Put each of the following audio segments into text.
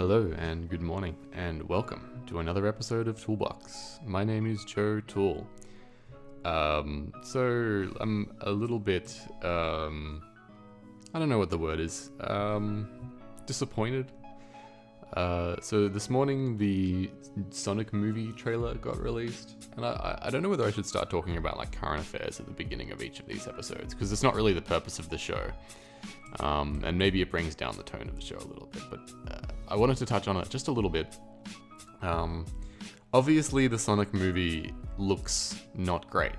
Hello and good morning and welcome to another episode of Toolbox. My name is Joe Toole. So I'm a little bit, I don't know what the word is, disappointed. So this morning the Sonic movie trailer got released, and I don't know whether I should start talking about like current affairs at the beginning of each of these episodes, because it's not really the purpose of the show. And maybe it brings down the tone of the show a little bit, but I wanted to touch on it just a little bit. Obviously the Sonic movie looks not great.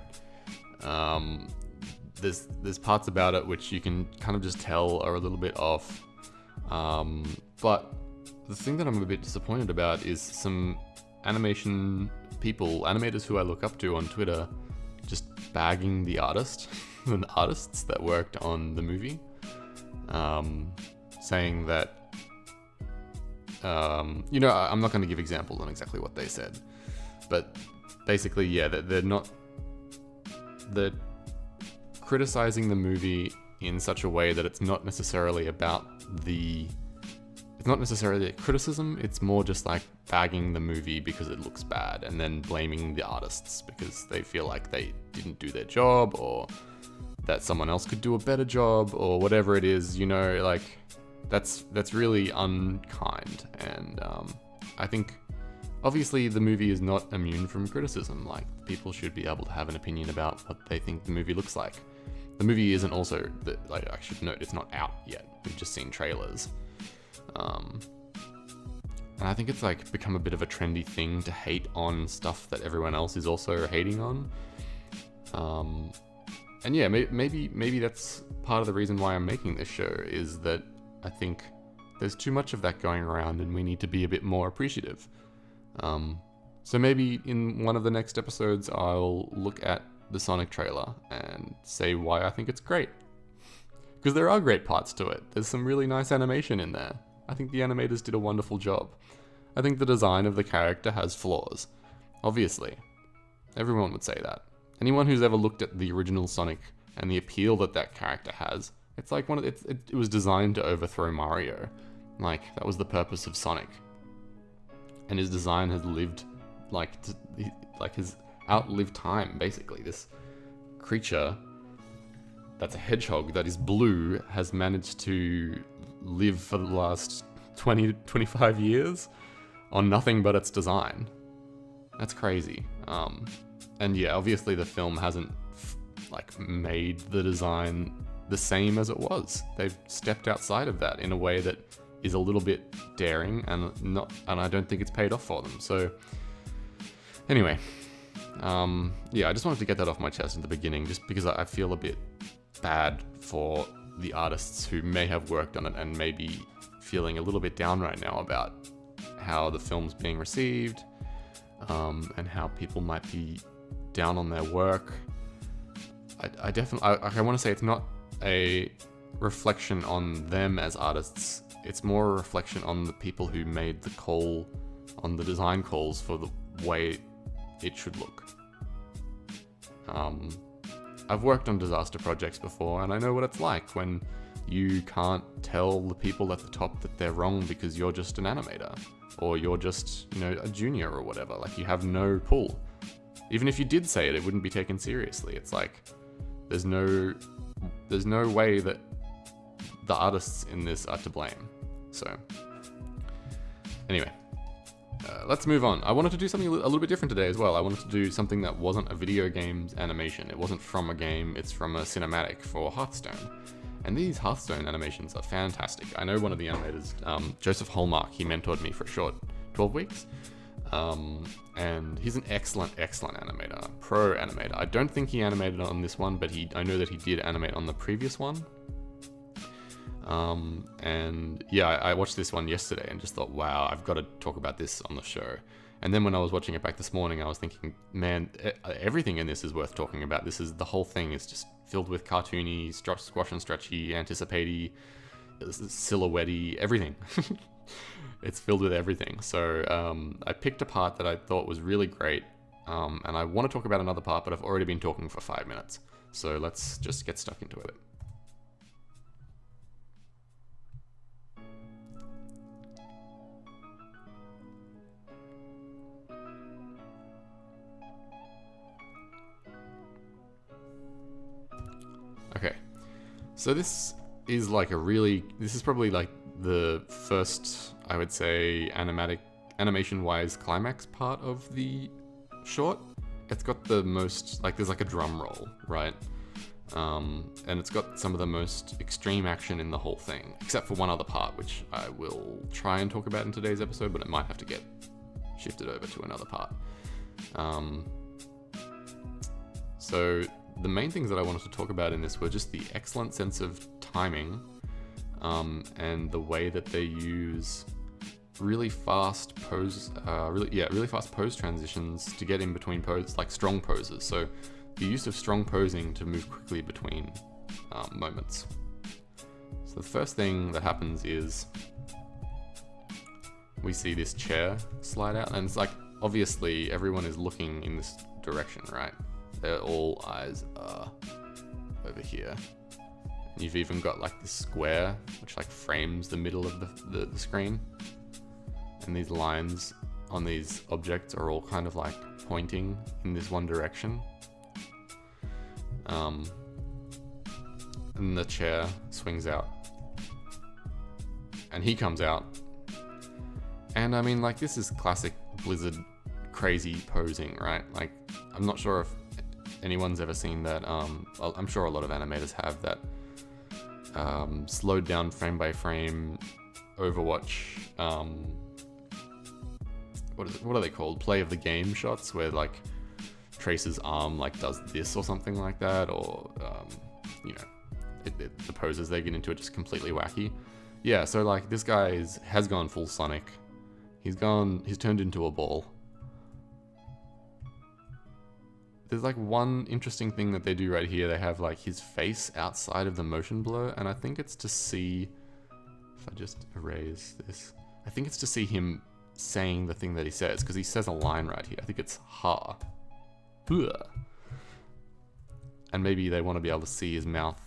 There's parts about it which you can kind of just tell are a little bit off. But the thing that I'm a bit disappointed about is some animators who I look up to on Twitter, just bagging the artists that worked on the movie. Saying that, I'm not going to give examples on exactly what they said, but basically, yeah, they're criticizing the movie in such a way that it's not necessarily a criticism, it's more just like bagging the movie because it looks bad, and then blaming the artists because they feel like they didn't do their job, or that someone else could do a better job, or whatever it is, like that's really unkind. And I think obviously the movie is not immune from criticism. Like, people should be able to have an opinion about what they think the movie looks like. The movie isn't also, I should note, it's not out yet. We've just seen trailers. And I think it's like become a bit of a trendy thing to hate on stuff that everyone else is also hating on. And yeah, maybe that's part of the reason why I'm making this show, is that I think there's too much of that going around and we need to be a bit more appreciative. So maybe in one of the next episodes I'll look at the Sonic trailer and say why I think it's great. Because there are great parts to it. There's some really nice animation in there. I think the animators did a wonderful job. I think the design of the character has flaws. Obviously. Everyone would say that. Anyone who's ever looked at the original Sonic and the appeal that character has, it's like it was designed to overthrow Mario. Like, that was the purpose of Sonic. And his design has lived, has outlived time, basically. This creature that's a hedgehog that is blue has managed to live for the last 20-25 years on nothing but its design. That's crazy. And yeah, obviously the film hasn't made the design the same as it was. They've stepped outside of that in a way that is a little bit daring, and I don't think it's paid off for them. So anyway, yeah, I just wanted to get that off my chest at the beginning, just because I feel a bit bad for the artists who may have worked on it and may be feeling a little bit down right now about how the film's being received, and how people might be down on their work. I want to say it's not a reflection on them as artists. It's more a reflection on the people who made the call on the design calls for the way it should look. I've worked on disaster projects before, and I know what it's like when you can't tell the people at the top that they're wrong because you're just an animator, or you're just, a junior or whatever. Like, you have no pull. Even if you did say it, it wouldn't be taken seriously. It's like, there's no way that the artists in this are to blame. So, anyway, let's move on. I wanted to do something a little bit different today as well. I wanted to do something that wasn't a video game's animation. It wasn't from a game, it's from a cinematic for Hearthstone. And these Hearthstone animations are fantastic. I know one of the animators, Joseph Hallmark, he mentored me for a short 12 weeks. And he's an excellent animator, pro animator. I don't think he animated on this one, but I know that he did animate on the previous one. And yeah, I watched this one yesterday and just thought, wow, I've got to talk about this on the show. And then when I was watching it back this morning, I was thinking, man, everything in this is worth talking about. The whole thing is just filled with cartoony, squash and stretchy, anticipatey, silhouette-y, everything. It's filled with everything. So I picked a part that I thought was really great, and I want to talk about another part, but I've already been talking for 5 minutes. So let's just get stuck into it. So this is like this is probably like the first, I would say, animation-wise climax part of the short. It's got the most, like, there's like a drum roll, right? And it's got some of the most extreme action in the whole thing, except for one other part, which I will try and talk about in today's episode, but it might have to get shifted over to another part. So the main things that I wanted to talk about in this were just the excellent sense of timing, and the way that they use really fast pose transitions to get in between poses, like strong poses. So the use of strong posing to move quickly between moments. So the first thing that happens is we see this chair slide out, and it's like, obviously everyone is looking in this direction, right? All eyes are over here. And you've even got like this square which like frames the middle of the screen, and these lines on these objects are all kind of like pointing in this one direction. And the chair swings out, and he comes out, and I mean, like, this is classic Blizzard crazy posing, right? Like, I'm not sure if anyone's ever seen that. I'm sure a lot of animators have that slowed down frame by frame Overwatch. What are they called? Play of the game shots, where like Tracer's arm like does this or something like that, or you know, the poses they get into are just completely wacky. Yeah, so like this guy has gone full Sonic. He's turned into a ball. There's like one interesting thing that they do right here. They have like his face outside of the motion blur, and I think it's to see, if I just erase this, I think it's to see him saying the thing that he says, because he says a line right here. I think it's ha. And maybe they want to be able to see his mouth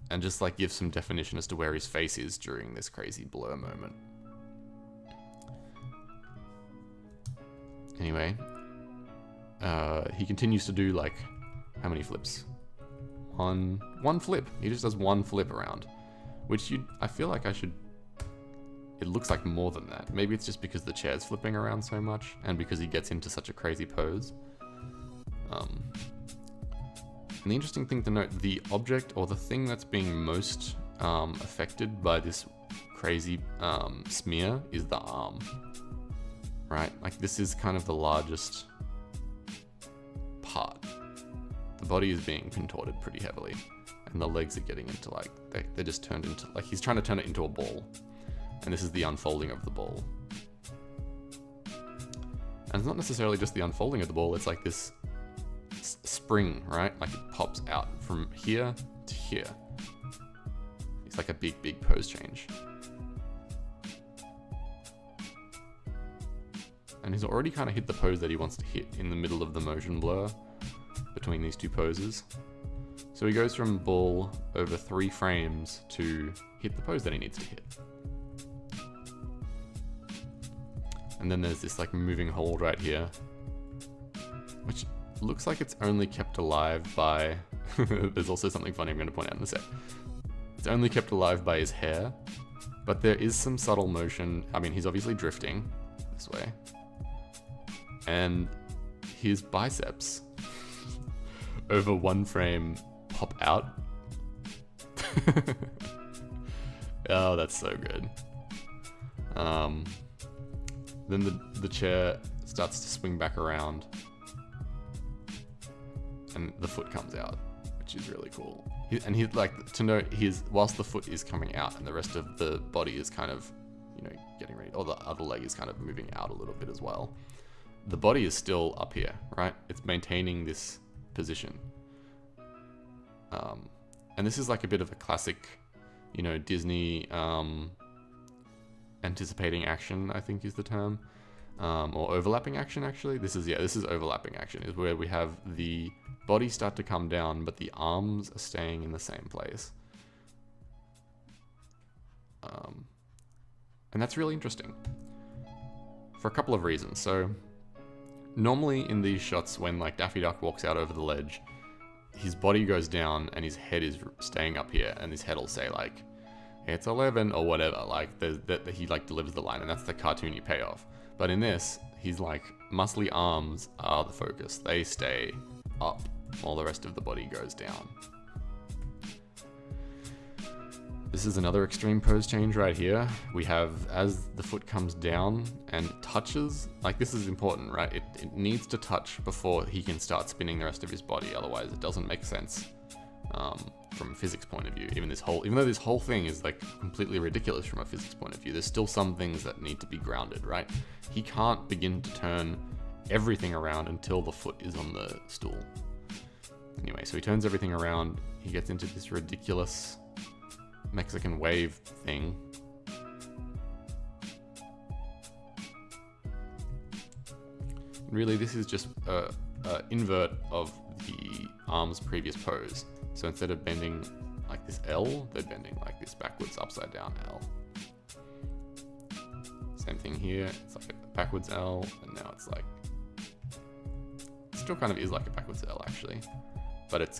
and just like give some definition as to where his face is during this crazy blur moment. Anyway, he continues to do like, how many flips? One flip. He just does one flip around, which I feel like it looks like more than that. Maybe it's just because the chair's flipping around so much and because he gets into such a crazy pose. And the interesting thing to note, the object or the thing that's being most affected by this crazy smear is the arm, right? Like, this is kind of the largest part. The body is being contorted pretty heavily, and the legs are getting into like, they're just turned into, like, he's trying to turn it into a ball, and this is the unfolding of the ball. And it's not necessarily just the unfolding of the ball, it's like this spring, right? Like, it pops out from here to here. It's like a big pose change. And he's already kind of hit the pose that he wants to hit in the middle of the motion blur between these two poses. So he goes from ball over 3 frames to hit the pose that he needs to hit. And then there's this like moving hold right here, which looks like it's only kept alive by, there's also something funny I'm going to point out in a sec. It's only kept alive by his hair, but there is some subtle motion. I mean, he's obviously drifting this way, and his biceps over 1 frame pop out. Oh, that's so good. Then the chair starts to swing back around, and the foot comes out, which is really cool. And he'd like to note, whilst the foot is coming out and the rest of the body is kind of, you know, getting ready, or the other leg is kind of moving out a little bit as well, the body is still up here, right? It's maintaining this position. And this is like a bit of a classic, you know, Disney anticipating action, I think is the term, or overlapping action. Actually, this is overlapping action, is where we have the body start to come down, but the arms are staying in the same place. And that's really interesting for a couple of reasons. So normally in these shots, when like Daffy Duck walks out over the ledge, his body goes down and his head is staying up here, and his head will say like, it's 11 or whatever, like he like delivers the line, and that's the cartoony payoff. But in this, he's like, muscly arms are the focus. They stay up while the rest of the body goes down. This is another extreme pose change right here. We have, as the foot comes down and touches, like this is important, right? It needs to touch before he can start spinning the rest of his body. Otherwise it doesn't make sense from a physics point of view. Even though this whole thing is like completely ridiculous from a physics point of view, there's still some things that need to be grounded, right? He can't begin to turn everything around until the foot is on the stool. Anyway, so he turns everything around. He gets into this ridiculous Mexican wave thing. Really, this is just a invert of the arm's previous pose. So instead of bending like this L, they're bending like this backwards, upside down L. Same thing here. It's like a backwards L, and now it's like, it still kind of is like a backwards L actually, but it's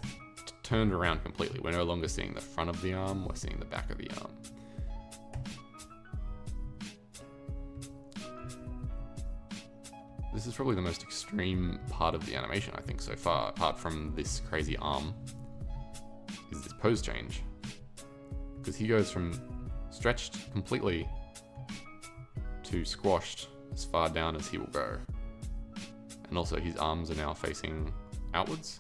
turned around completely. We're no longer seeing the front of the arm, we're seeing the back of the arm. This is probably the most extreme part of the animation, I think, so far, apart from this crazy arm, is this pose change. Because he goes from stretched completely to squashed as far down as he will go. And also his arms are now facing outwards.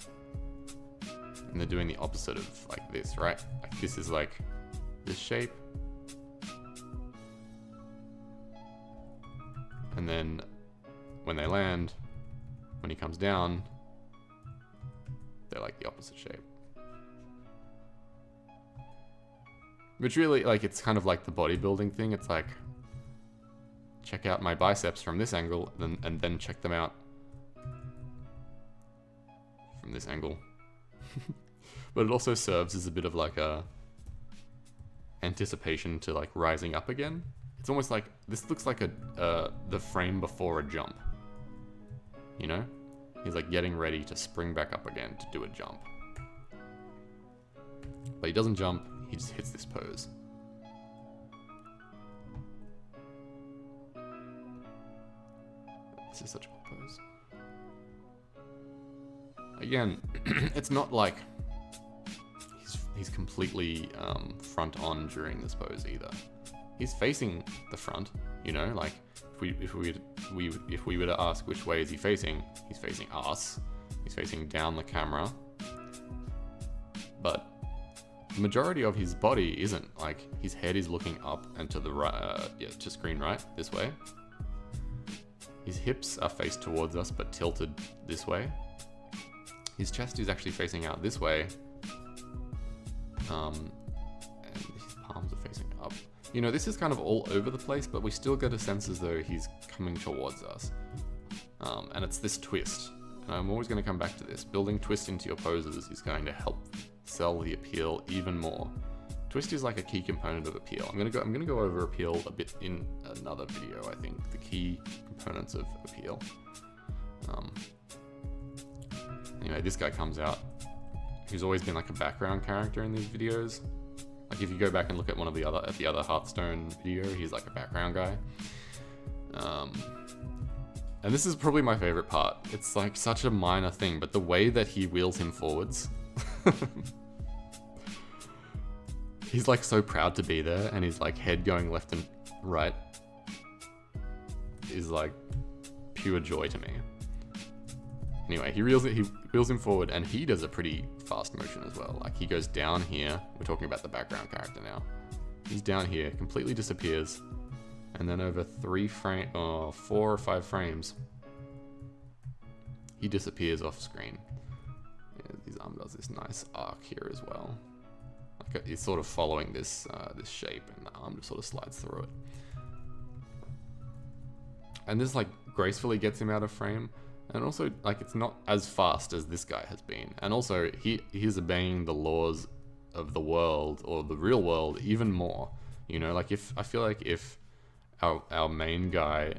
And they're doing the opposite of like this, right? Like this is like this shape. And then when they land, when he comes down, they're like the opposite shape. Which really, like, it's kind of like the bodybuilding thing. It's like, check out my biceps from this angle, and then check them out from this angle. But it also serves as a bit of like a anticipation to like rising up again. It's almost like, this looks like the frame before a jump. You know? He's like getting ready to spring back up again to do a jump. But he doesn't jump, he just hits this pose. This is such a cool pose. Again, it's not like he's completely front on during this pose either. He's facing the front, you know, like if we were to ask which way is he facing, he's facing us. He's facing down the camera. But the majority of his body isn't. Like, his head is looking up and to the right, to screen right, this way. His hips are faced towards us but tilted this way. His chest is actually facing out this way. And his palms are facing up. You know, this is kind of all over the place, but we still get a sense as though he's coming towards us. And it's this twist. And I'm always going to come back to this. Building twist into your poses is going to help sell the appeal even more. Twist is like a key component of appeal. I'm gonna go over appeal a bit in another video, I think. The key components of appeal. Anyway, this guy comes out. He's always been like a background character in these videos. Like if you go back and look at the other Hearthstone video, he's like a background guy. And this is probably my favorite part. It's like such a minor thing, but the way that he wheels him forwards. He's like so proud to be there, and his like head going left and right is like pure joy to me. Anyway, he wheels him forward, and he does a pretty fast motion as well. Like he goes down here. We're talking about the background character now. He's down here, completely disappears, and then over 4 or 5 frames, he disappears off screen. Yeah, his arm does this nice arc here as well. Like it's sort of following this this shape, and the arm just sort of slides through it. And this like gracefully gets him out of frame. And also, like, it's not as fast as this guy has been. And also, he's obeying the laws of the world, or the real world, even more. You know, like, I feel like if our main guy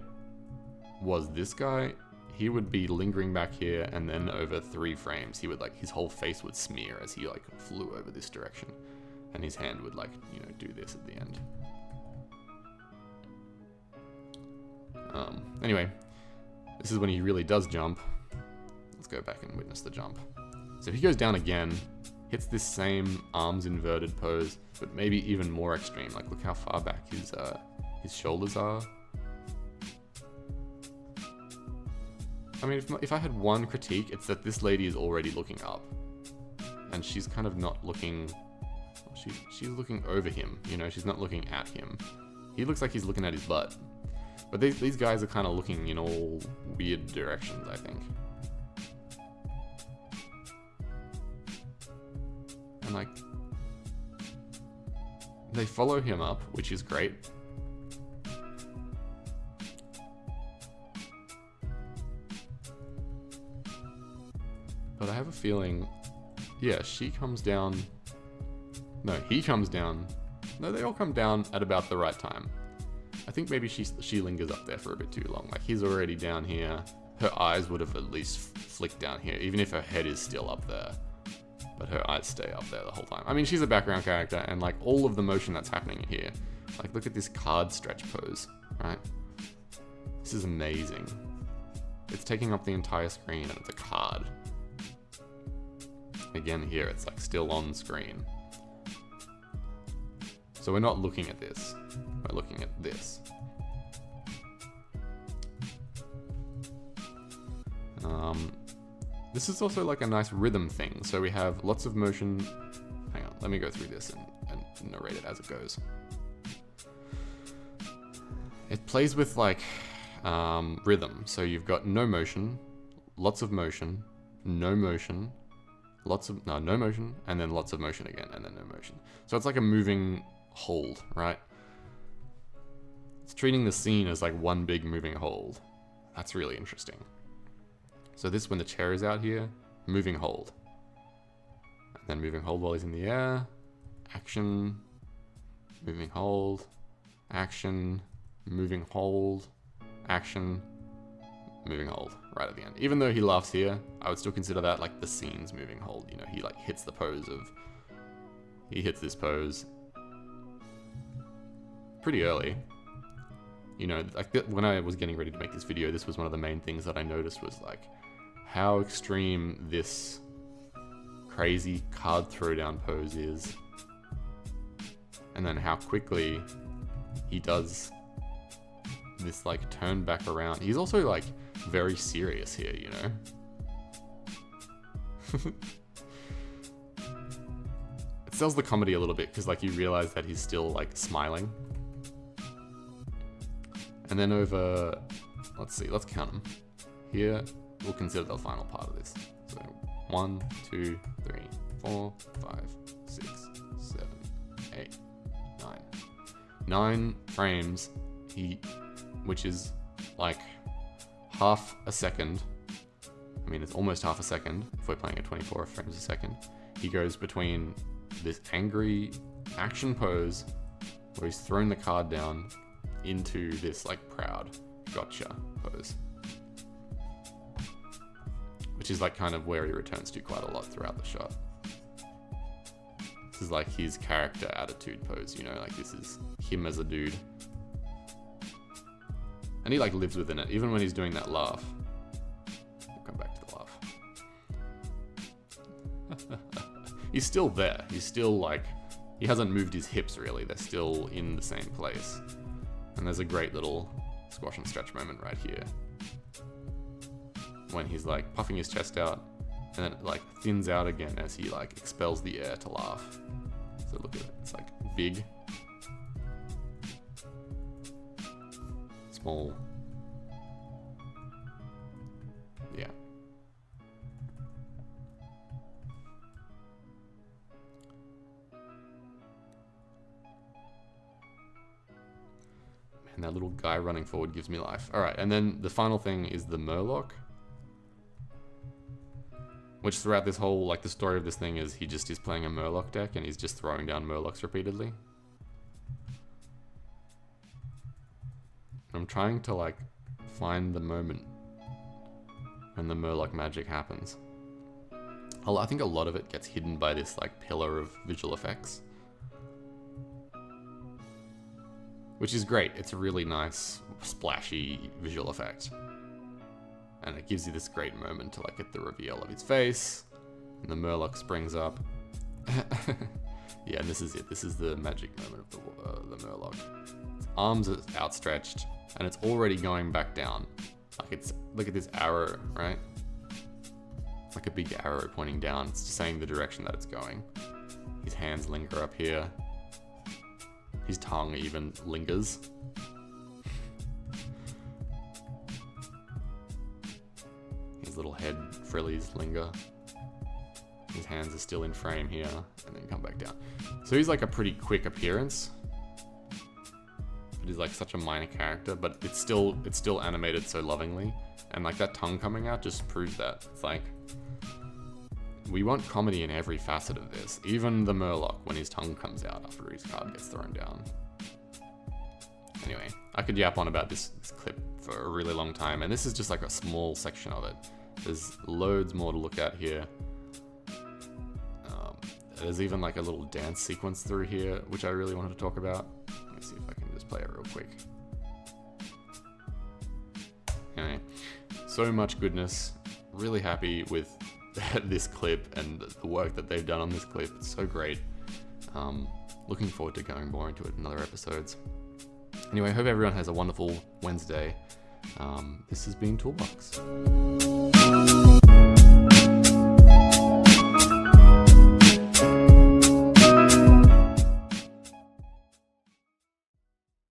was this guy, he would be lingering back here, and then over 3 frames, he would like, his whole face would smear as he like flew over this direction, and his hand would like, you know, do this at the end. Anyway, this is when he really does jump. Let's go back and witness the jump. So if he goes down again, hits this same arms inverted pose, but maybe even more extreme. Like, look how far back his shoulders are. I mean, if I had one critique, it's that this lady is already looking up, and she's kind of not looking. She's looking over him. You know, she's not looking at him. He looks like he's looking at his butt. But these guys are kind of looking in all weird directions, I think. And like, they follow him up, which is great. But I have a feeling, yeah, she comes down. No, he comes down. No, they all come down at about the right time. I think maybe she lingers up there for a bit too long. Like, he's already down here. Her eyes would have at least flicked down here, even if her head is still up there. But her eyes stay up there the whole time. I mean, she's a background character, and like all of the motion that's happening here. Like, look at this card stretch pose, right? This is amazing. It's taking up the entire screen, and it's a card. Again, here, it's like still on screen. So we're not looking at this. We're looking at this. This is also like a nice rhythm thing. So we have lots of motion. Hang on, let me go through this and narrate it as it goes. It plays with like rhythm. So you've got no motion, lots of motion, no motion, no motion, and then lots of motion again, and then no motion. So it's like a moving hold, right? It's treating the scene as like one big moving hold. That's really interesting. So this, when the chair is out here, moving hold. And then moving hold while he's in the air. Action. Moving hold. Action. Moving hold. Action. Moving hold. Right at the end. Even though he laughs here, I would still consider that like the scene's moving hold. You know, he like hits the pose of... He hits this pose pretty early. You know, like when I was getting ready to make this video, this was one of the main things that I noticed was like how extreme this crazy card throwdown pose is, and then how quickly he does this like turn back around. He's also like very serious here, you know. It sells the comedy a little bit because like you realize that he's still like smiling. And then over, let's see, let's count them. Here, we'll consider the final part of this. So 1, 2, 3, 4, 5, 6, 7, 8, 9. 9 frames, which is like half a second. I mean, it's almost half a second if we're playing at 24 frames a second. He goes between this angry action pose where he's thrown the card down into this like proud gotcha pose, which is like kind of where he returns to quite a lot throughout the shot. This is like his character attitude pose, you know, like this is him as a dude, and he like lives within it even when he's doing that laugh. We'll come back to the laugh. He's still there. He's still like, he hasn't moved his hips really. They're still in the same place. And there's a great little squash and stretch moment right here when he's like puffing his chest out, and then it like thins out again as he like expels the air to laugh. So look at it, it's like big, small, yeah. And that little guy running forward gives me life. All right, and then the final thing is the Merlok, which throughout this whole, like the story of this thing is he just is playing a Merlok deck and he's just throwing down Merloks repeatedly. I'm trying to like find the moment when the Merlok magic happens. I think a lot of it gets hidden by this like pillar of visual effects, which is great. It's a really nice splashy visual effect, and it gives you this great moment to like get the reveal of his face, and the Merlok springs up. Yeah, and this is it. This is the magic moment of the Merlok. Its arms are outstretched, and it's already going back down. Like look at this arrow, right? It's like a big arrow pointing down. It's just saying the direction that it's going. His hands linger up here. His tongue even lingers. His little head frillies linger. His hands are still in frame here, and then come back down. So he's like a pretty quick appearance. But he's like such a minor character, but it's still animated so lovingly. And like that tongue coming out just proves that. It's like, we want comedy in every facet of this. Even the Merlok, when his tongue comes out after his card gets thrown down. Anyway, I could yap on about this clip for a really long time, and this is just like a small section of it. There's loads more to look at here. There's even like a little dance sequence through here, which I really wanted to talk about. Let me see if I can just play it real quick. Anyway, so much goodness. Really happy with this clip and the work that they've done on this clip. It's so great. Looking forward to going more into it in other episodes. Anyway, hope everyone has a wonderful Wednesday. This has been Toolbox.